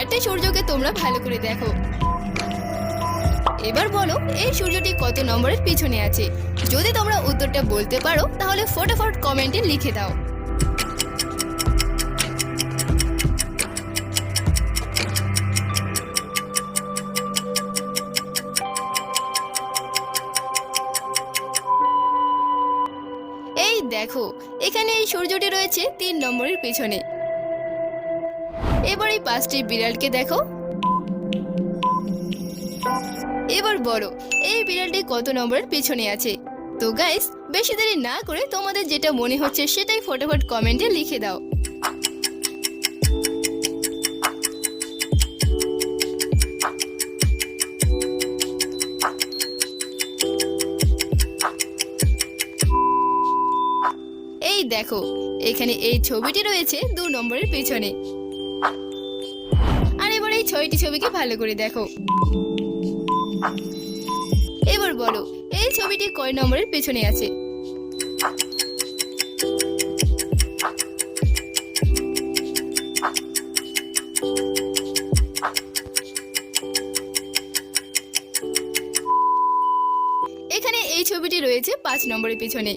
চারটে সূর্যকে তোমরা ভালো করে দেখো। এবার বলো এই সূর্যটি কত নম্বরের পিছনে আছে। যদি তোমরা উত্তরটা বলতে পারো তাহলে ফটাফট কমেন্টে লিখে দাও। এই দেখো, এখানে এই সূর্যটি রয়েছে 3 নম্বরের পিছনে। এবার এই 5টি বিড়ালকে দেখো। এবার বলো এই বিড়ালটি কত নম্বরের পিছনে আছে। তো গাইস, বেশি দেরি না করে তোমাদের যেটা মনে হচ্ছে সেটাই ফটাফট কমেন্টে লিখে দাও। এই দেখো, এখানে এই ছবিটি রয়েছে 2 নম্বরের পিছনে। আর এবার এই 6টি ছবিকে ভালো করে দেখো। এবার বলো এই ছবিটি কয় নম্বরের পেছনে আছে। এখানে এই ছবিটি রয়েছে 5 নম্বরের পিছনে।